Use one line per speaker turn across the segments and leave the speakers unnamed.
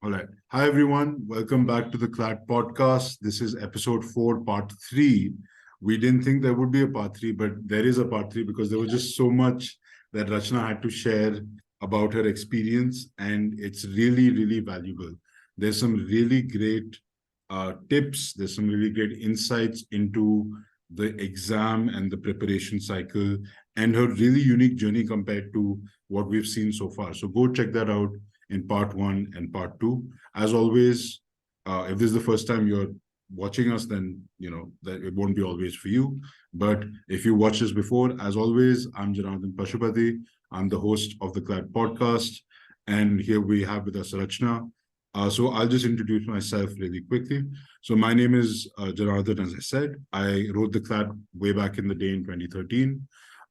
All right. Hi, everyone. Welcome back to the CLAT podcast. This is episode 4, part 3. We didn't think there would be a part 3, but there is a part 3 because there was just so much that Rachana had to share about her experience, and it's really, really valuable. There's some really great tips, there's some really great insights into the exam and the preparation cycle and her really unique journey compared to what we've seen so far. So go check that out in part 1 and part 2. As always, if this is the first time you're watching us, then you know that it won't be always for you. But if you watched this before, as always, I'm Janardhan Pashupati. I'm the host of the CLAT podcast, and here we have with us Rachana. So I'll just introduce myself really quickly. So my name is Janardhan, as I said. I wrote the CLAT way back in the day in 2013.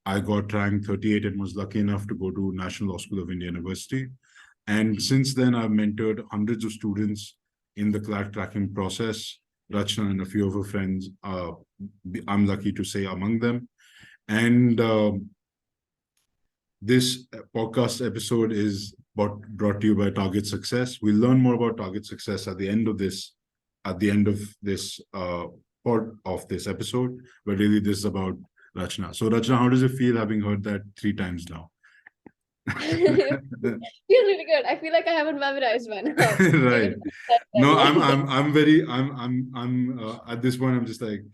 I got ranked 38 and was lucky enough to go to National Law School of India University. And since then, I've mentored hundreds of students in the CLAT cracking process. Rachana and a few of her friends, I'm lucky to say, among them. And this podcast episode is brought to you by Target Success. We'll learn more about Target Success at the end of this part of this episode. But really, this is about Rachana. So, Rachana, how does it feel having heard that 3 times now?
Feels really good. I feel like I haven't memorized one.
Right. No, I'm at this point, I'm just like,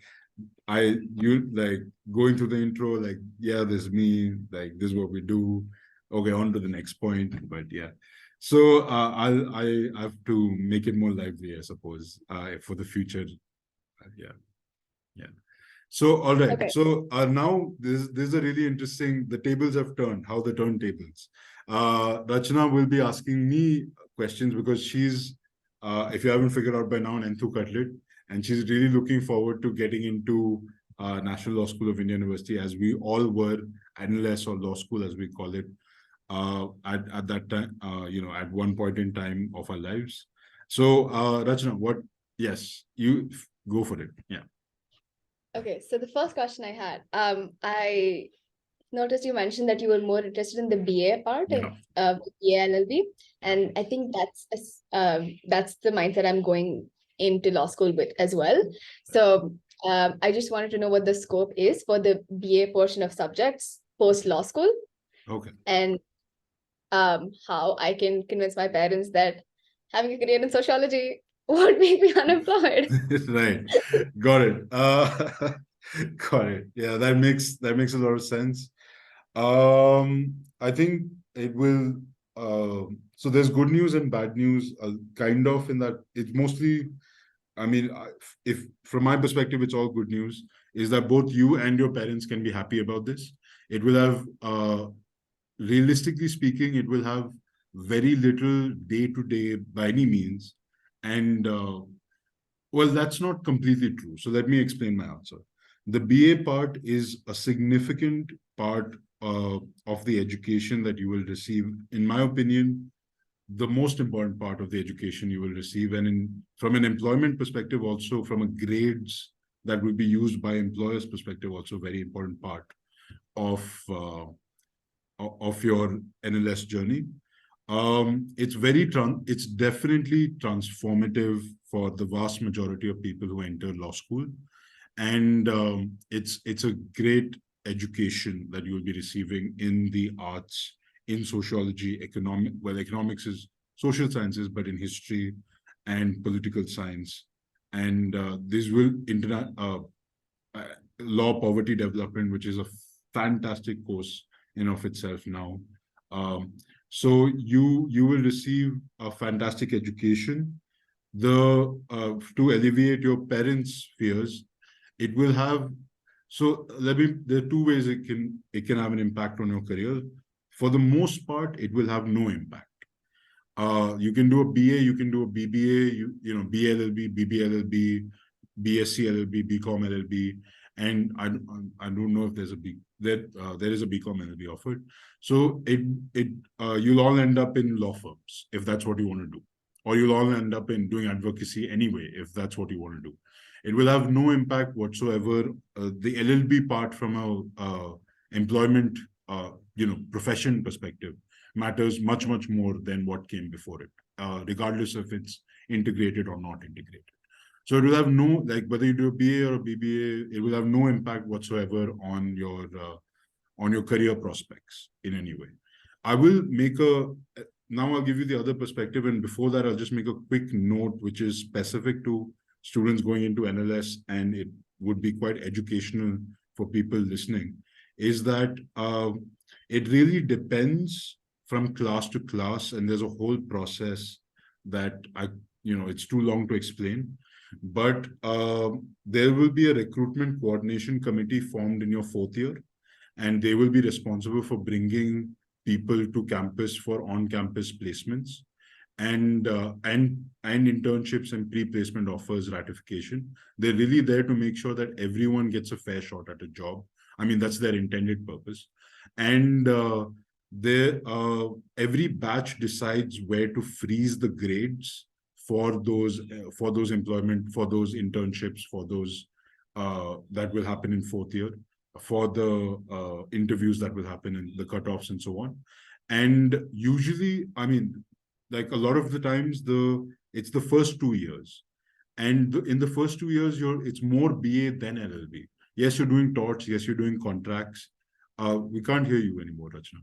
you like going through the intro, like, yeah, this is me, like, this is what we do. Okay, on to the next point. But yeah. So I have to make it more lively, I suppose, for the future. Yeah. Yeah. So, all right.
Okay.
So now this is a really interesting. The tables have turned. How the turntables? Rachana will be asking me questions because she's, if you haven't figured out by now, an Enthu Cutlet, and she's really looking forward to getting into National Law School of India University, as we all were, NLS or law school, as we call it, at that time. At one point in time of our lives. So, Rachana, what? Yes, you go for it. Yeah.
Okay. So the first question I had, I noticed you mentioned that you were more interested in the BA part
Yeah.
of BA LLB, and I think that's the mindset I'm going into law school with as well. So I just wanted to know what the scope is for the BA portion of subjects post law school,
Okay.
and how I can convince my parents that having a career in sociology won't make me unemployed.
Right. Got it. Got it. Yeah, that makes a lot of sense. I think it will. So there's good news and bad news, kind of in that it's mostly. I mean, if from my perspective, it's all good news. Is that both you and your parents can be happy about this? It will have, realistically speaking, it will have very little day to day by any means, and well, that's not completely true. So let me explain my answer. The BA part is a significant part of the education that you will receive. In my opinion, the most important part of the education you will receive. And from an employment perspective, also from a grades that will be used by employers' perspective, also very important part of your NLS journey. It's definitely transformative for the vast majority of people who enter law school, and it's a great education that you will be receiving in the arts, in sociology, economics is social sciences, but in history and political science, and this will uh, law poverty development, which is a fantastic course in of itself now. Um, so you will receive a fantastic education. The To alleviate your parents' fears, it will have. So there are two ways it can have an impact on your career. For the most part, it will have no impact. You can do a BA, you can do a BBA, BLLB, BBLLB, BSc LLB, BCom LLB, and I don't know if there is a BCom LLB offered. So you'll all end up in law firms if that's what you want to do, or you'll all end up in doing advocacy anyway if that's what you want to do. It will have no impact whatsoever. The LLB part from a employment profession perspective matters much, much more than what came before it, regardless if it's integrated or not integrated. So it will have no, like whether you do a BA or a BBA, it will have no impact whatsoever on your career prospects in any way. I will make now I'll give you the other perspective, and before that, I'll just make a quick note, which is specific to students going into NLS, and it would be quite educational for people listening, is that it really depends from class to class, and there's a whole process that it's too long to explain. But there will be a recruitment coordination committee formed in your fourth year, and they will be responsible for bringing people to campus for on-campus placements and internships and pre-placement offers ratification. They're really there to make sure that everyone gets a fair shot at a job. I mean, that's their intended purpose. And every batch decides where to freeze the grades for those employment, for those internships, for those that will happen in fourth year, for the interviews that will happen in the cutoffs and so on. And usually, I mean, like a lot of the times, it's the first 2 years. And in the first 2 years, it's more BA than LLB. Yes, you're doing torts. Yes, you're doing contracts. We can't hear you anymore, Rachana.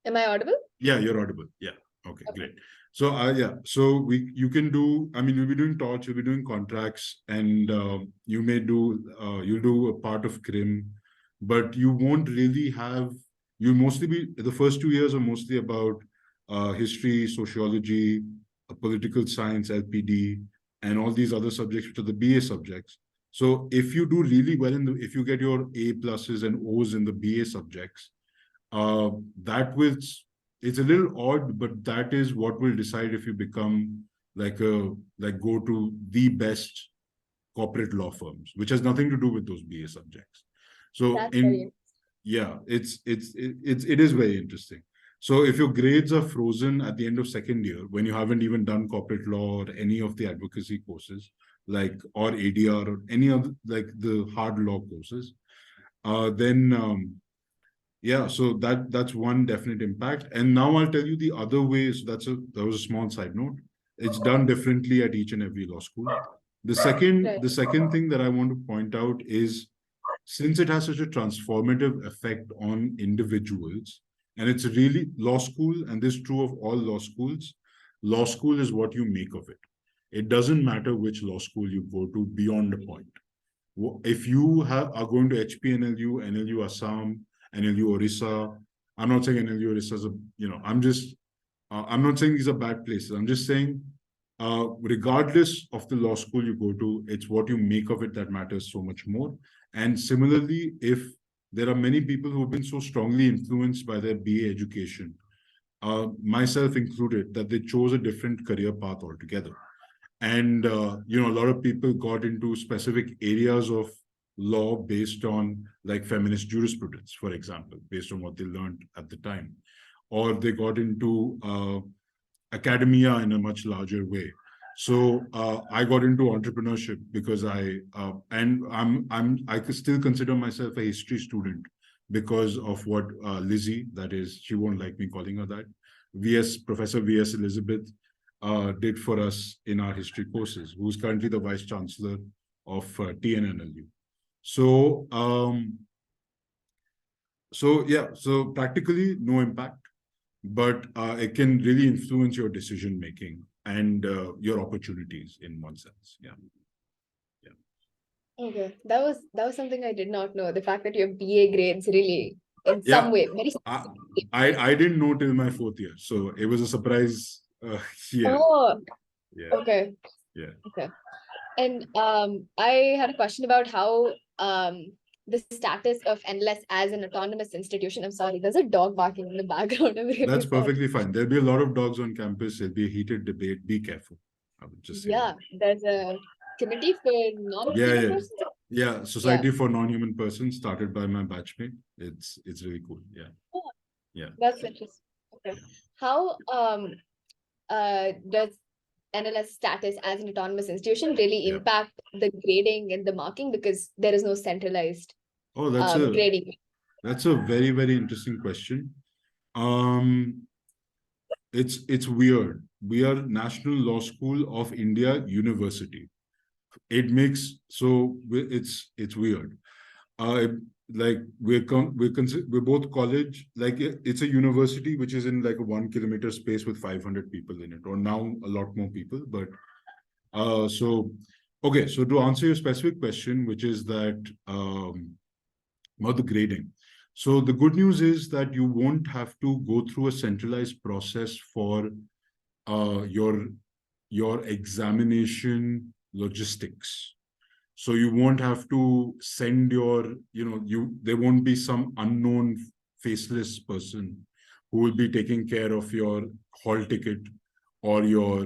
Am I audible?
Yeah, you're audible. Yeah. Okay, great. So so you can do, I mean, you'll be doing torts, you'll be doing contracts, and you'll do a part of crim, but you won't really you'll mostly be, the first 2 years are mostly about history, sociology, political science, LPD, and all these other subjects, which are the BA subjects. So if you do really well if you get your A pluses and O's in the BA subjects, it's a little odd, but that is what will decide if you become go to the best corporate law firms, which has nothing to do with those BA subjects. So it is very interesting. So if your grades are frozen at the end of second year, when you haven't even done corporate law or any of the advocacy courses, or ADR or any other, like the hard law courses, then so that's one definite impact. And now I'll tell you the other ways. That was a small side note. It's done differently at each and every law school. The second thing that I want to point out is, since it has such a transformative effect on individuals, and it's really law school, and this is true of all law schools, law school is what you make of it. It doesn't matter which law school you go to beyond a point. If you are going to HP, NLU Assam, NLU Orissa, I'm not saying NLU Orissa is I'm not saying these are bad places. I'm just saying, regardless of the law school you go to, it's what you make of it that matters so much more. And similarly, if there are many people who have been so strongly influenced by their BA education, myself included, that they chose a different career path altogether. And, a lot of people got into specific areas of law based on like feminist jurisprudence, for example, based on what they learned at the time, or they got into academia in a much larger way. So I got into entrepreneurship because I could still consider myself a history student because of what Lizzie, that is, she won't like me calling her that, Professor V.S. Elizabeth did for us in our history courses, who's currently the Vice Chancellor of TNNLU. So practically no impact, but it can really influence your decision making and your opportunities in one sense.
Okay, that was something I did not know. The fact that your BA grades really, in some way, very.
I didn't know till my fourth year, so it was a surprise.
Okay. Okay. And I had a question about how the status of NLS as an autonomous institution. I'm sorry, there's a dog barking in the background.
That's perfectly fine. There'll be a lot of dogs on campus. There'll be a heated debate. Be careful. I would just say.
Yeah, there's a committee for non-human persons.
Yeah, Society for Non-Human Persons, started by my batchmate. It's really cool. Yeah.
That's interesting. Okay. How does NLS status as an autonomous institution really impact the grading and the marking, because there is no centralized grading?
That's a very, very interesting question. Um, it's weird. We are National Law School of India University. It makes so it's weird. Uh, like we're both college. Like it's a university which is in like a 1 kilometer space with 500 people in it, or now a lot more people. But so okay. So to answer your specific question, which is that about the grading. So the good news is that you won't have to go through a centralized process for uh, your your examination logistics. So you won't have to send your, there won't be some unknown faceless person who will be taking care of your hall ticket or your,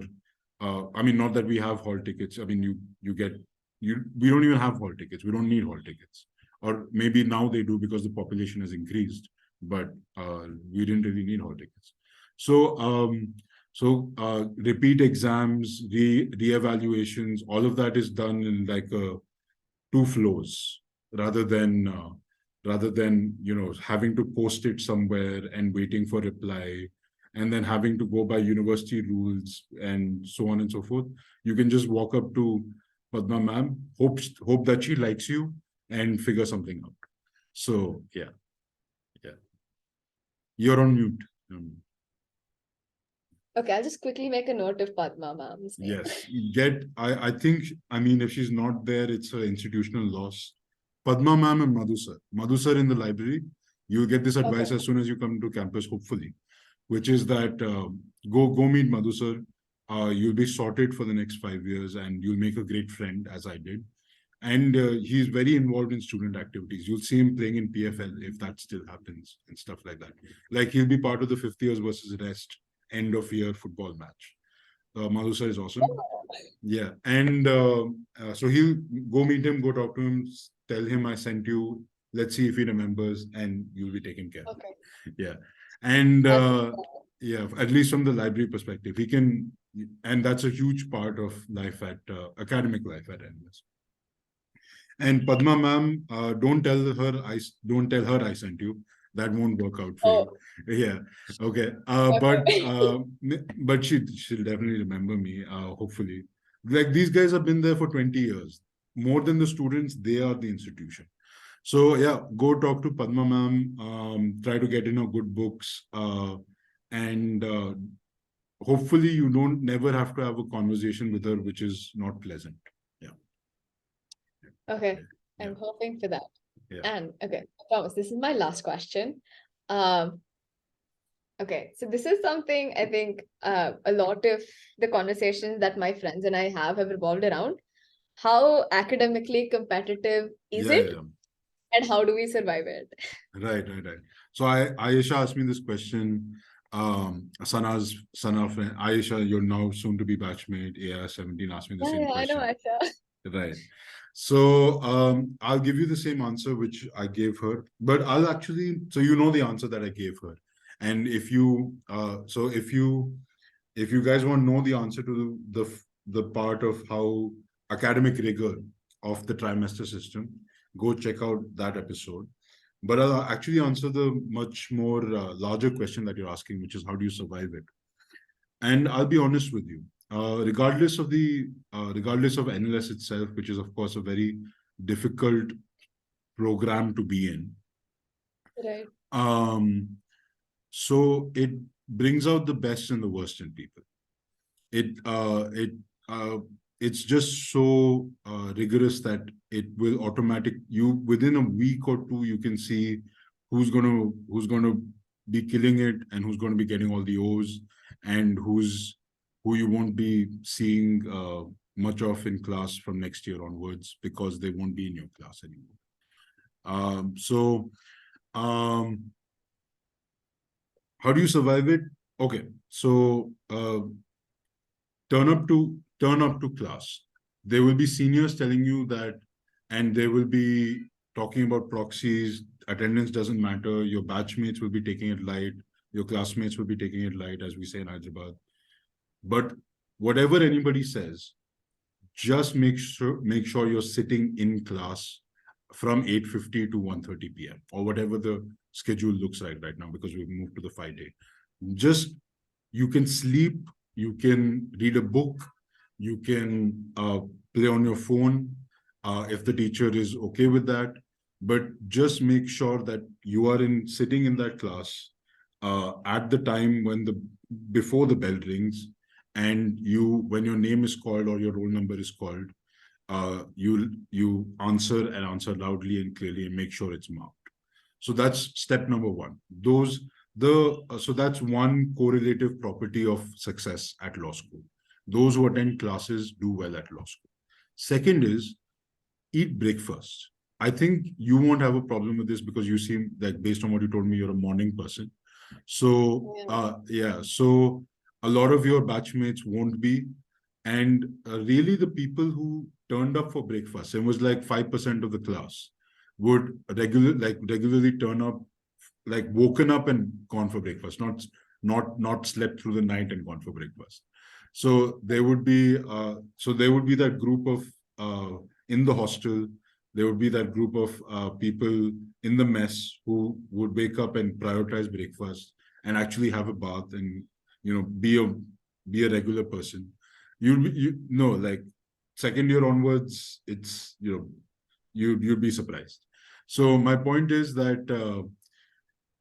I mean, not that we have hall tickets. I mean, we don't even have hall tickets. We don't need hall tickets. Or maybe now they do because the population has increased, but we didn't really need hall tickets. So, repeat exams, re-evaluations, all of that is done in like two flows rather than having to post it somewhere and waiting for reply and then having to go by university rules and so on and so forth. You can just walk up to Padma ma'am, hope that she likes you and figure something out. So yeah, you're on mute.
Okay, I'll just quickly make a note of Padma ma'am's name.
Yes, I think, I mean, if she's not there, it's an institutional loss. Padma ma'am and Madhu sir. Madhu sir in the library. You'll get this advice
Okay.
as soon as you come to campus, hopefully, which is that go meet Madhu sir. You'll be sorted for the next 5 years and you'll make a great friend, as I did. And he's very involved in student activities. You'll see him playing in PFL if that still happens and stuff like that. Like he'll be part of the 50 years versus rest end of year football match. Madhu sir is awesome. Yeah, and so he'll go meet him, go talk to him, tell him I sent you. Let's see if he remembers, and you'll be taken care of.
Okay.
Yeah, and
I'll do
yeah, at least from the library perspective, he can, and that's a huge part of life at academic life at NS. And Padma ma'am, don't tell her I sent you. That won't work out for you.
Oh,
Yeah. Okay.
okay.
But she'll definitely remember me. Hopefully, like these guys have been there for 20 years. More than the students, they are the institution. So yeah, go talk to Padma ma'am. Try to get in her good books. And hopefully, you don't never have to have a conversation with her, which is not pleasant. Yeah.
Okay,
Yeah.
I'm hoping for that.
Yeah.
And okay, Thomas, this is my last question. Um, okay, so this is something I think a lot of the conversations that my friends and I have revolved around. How academically competitive is
Yeah,
it,
yeah.
and how do we survive it?
Right. So Ayesha asked me this question. Sana friend, Ayesha, you're now soon to be batchmate. AR 17 asked me the same
Yeah, I know,
question.
Asha.
Right. So I'll give you the same answer which I gave her, but I'll actually, so you know the answer that I gave her. And if you guys want to know the answer to the part of how academic rigor of the trimester system, go check out that episode. But I'll actually answer the much more larger question that you're asking, which is how do you survive it? And I'll be honest with you. Regardless of NLS itself, which is of course a very difficult program to be in,
Right.
so it brings out the best and the worst in people. It uh, it's just so rigorous that it will automatic you within a week or two you can see who's gonna be killing it and who's going to be getting all the O's and who you won't be seeing much of in class from next year onwards because they won't be in your class anymore. So how do you survive it? Okay, so turn up to class. There will be seniors telling you that, and they will be talking about proxies. Attendance doesn't matter. Your batchmates will be taking it light. Your classmates will be taking it light, as we say in Hyderabad. But whatever anybody says, just make sure you're sitting in class from 8:50 to 1:30 p.m. or whatever the schedule looks like right now, because we've moved to the 5 day. Just, you can sleep, you can read a book, you can play on your phone if the teacher is okay with that. But just make sure that you are sitting in that class at the time before the bell rings, and when your name is called or your roll number is called, you answer loudly and clearly, and make sure it's marked. So that's step number one. So that's one correlative property of success at law school. Those who attend classes do well at law school. Second is, eat breakfast. I think you won't have a problem with this, because you seem like, based on what you told me, you're a morning person. So so a lot of your batchmates won't be. And really, the people who turned up for breakfast, it was like 5% of the class, would regularly turn up, like woken up and gone for breakfast, not slept through the night and gone for breakfast. So there would be that group of in the hostel, there would be that group of people in the mess who would wake up and prioritize breakfast and actually have a bath and be a regular person. You know, like second year onwards, it's you'd be surprised. So my point is that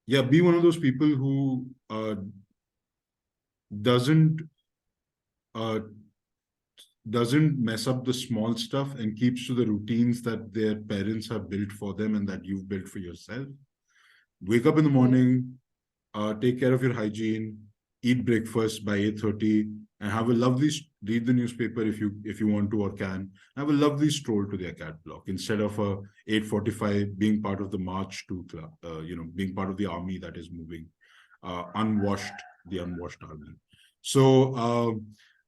be one of those people who doesn't uh, doesn't mess up the small stuff and keeps to the routines that their parents have built for them and that you've built for yourself. Wake up in the morning, take care of your hygiene, eat breakfast by 8:30, and have a lovely read the newspaper if you want to or can. Have a lovely stroll to their CAT block instead of 8:45 being part of the march to being part of the army that is moving, the unwashed army. So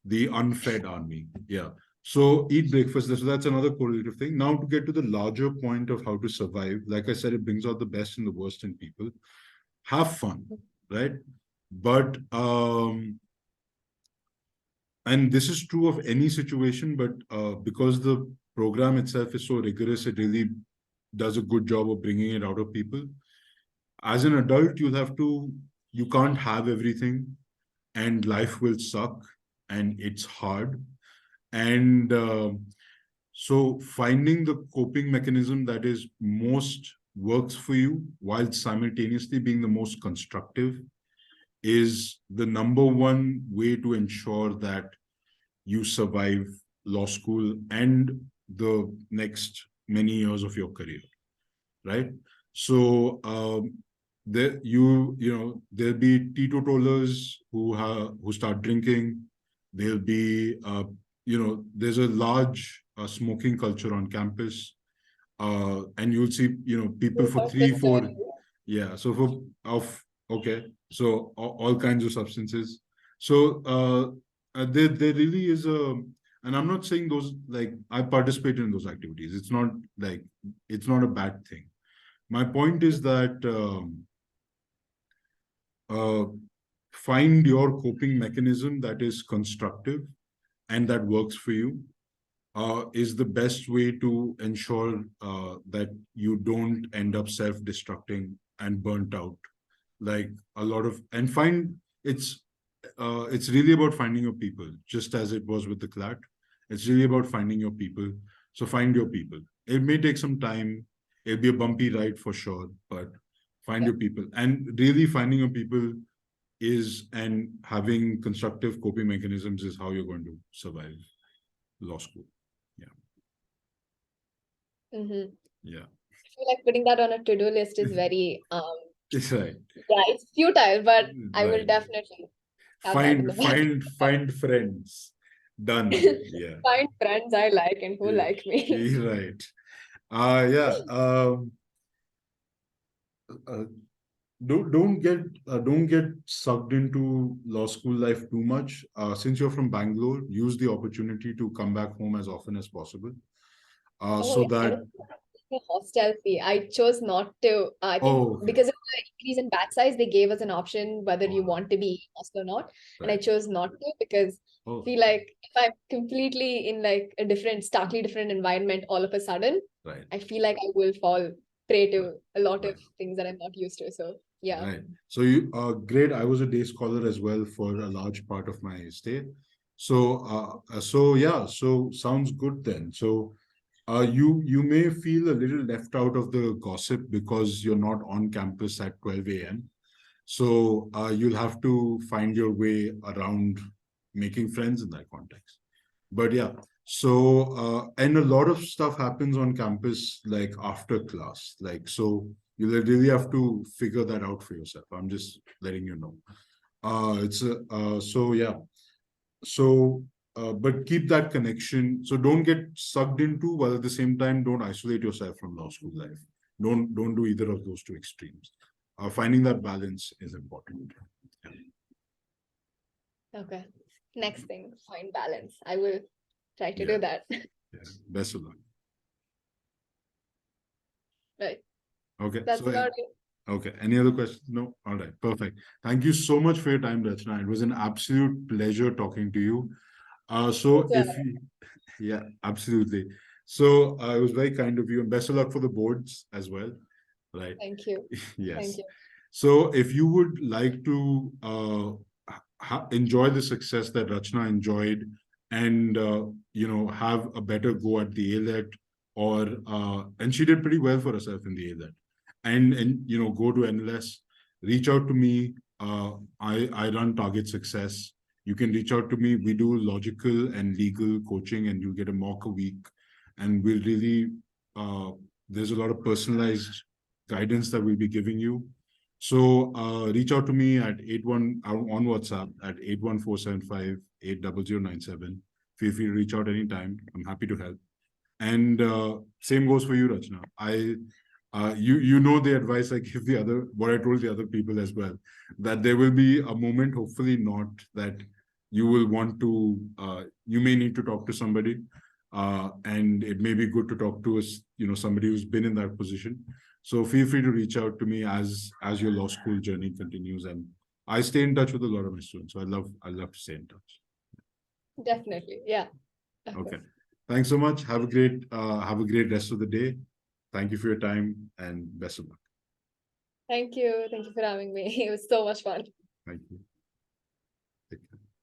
the unfed army. Yeah. So eat breakfast. So that's another correlative thing. Now, to get to the larger point of how to survive, like I said, it brings out the best and the worst in people. Have fun, right? But and this is true of any situation, but because the program itself is so rigorous, it really does a good job of bringing it out of people. As an adult, you can't have everything, and life will suck, and it's hard. And so finding the coping mechanism that is most works for you while simultaneously being the most constructive is the number one way to ensure that you survive law school and the next many years of your career, right? So there'll be teetotalers who start drinking. There'll be there's a large smoking culture on campus, and you'll see people for 3 4 so for of okay, so all kinds of substances. So there really is and I'm not saying those, like, I participate in those activities. It's not a bad thing. My point is that find your coping mechanism that is constructive and that works for you, is the best way to ensure that you don't end up self-destructing and burnt out. Like a lot of, and find it's really about finding your people, just as it was with the CLAT. It's really about finding your people. So find your people. It may take some time. It'll be a bumpy ride for sure, but find your people. And really finding your people and having constructive coping mechanisms is how you're going to survive law school.
Mm-hmm.
Yeah.
I feel like putting that on a to-do list is very
It's right.
yeah, it's futile, but I will definitely have that in the back.
Find friends. Done. Yeah.
Find friends I like and who like me.
Right. Yeah. Don't get sucked into law school life too much. Since you're from Bangalore, use the opportunity to come back home as often as possible.
Oh,
So
yeah,
that
the hostel fee. I chose not to. I think
Oh, okay.
because of the increase in batch size, they gave us an option whether you
Oh,
want to be in hostel or not, and I
right.
chose not to because I
Oh,
feel like if I'm completely in like a different, starkly different environment all of a sudden,
right.
I feel like I will fall prey
Right.
to a lot of
Right.
things that I'm not used to. So yeah.
Right. So you great. I was a day scholar as well for a large part of my stay. So yeah, so sounds good then. So you may feel a little left out of the gossip because you're not on campus at 12 a.m. So you'll have to find your way around making friends in that context. But yeah, so and a lot of stuff happens on campus like after class. Like so you really have to figure that out for yourself. I'm just letting you know. It's a so yeah. So but keep that connection. So don't get sucked into, while at the same time don't isolate yourself from law school life. Don't do either of those two extremes. Finding that balance is important.
Okay. Next thing, find balance. I will try to
Yeah,
do that.
yeah. Best of luck.
Right.
Okay.
That's about it.
Okay. Any other questions? No? All right. Perfect. Thank you so much for your time, Rachna. It was an absolute pleasure talking to you. So
So,
if you, yeah, absolutely. So it was very kind of you, and best of luck for the boards as well. Right.
thank you. Thank
Yes.
you.
So if you would like to enjoy the success that Rachna enjoyed and have a better go at the ALET or and she did pretty well for herself in the ALET and go to NLS, reach out to me. I run Target Success. You can reach out to me. We do logical and legal coaching, and you get a mock a week. And we'll really there's a lot of personalized guidance that we'll be giving you. So reach out to me at 81 on WhatsApp at 81475 80097. Feel free to reach out anytime. I'm happy to help. And same goes for you, Rachna. You know the advice I give the other, what I told the other people as well, that there will be a moment, hopefully not, that you will want to, you may need to talk to somebody, and it may be good to talk to us, somebody who's been in that position. So feel free to reach out to me as your law school journey continues, and I stay in touch with a lot of my students. So I love to stay in touch.
Definitely. Yeah. Of
Okay.
course.
Thanks so much. Have a great rest of the day. Thank you for your time and best of luck.
Thank you. Thank you for having me. It was so much fun.
Thank you.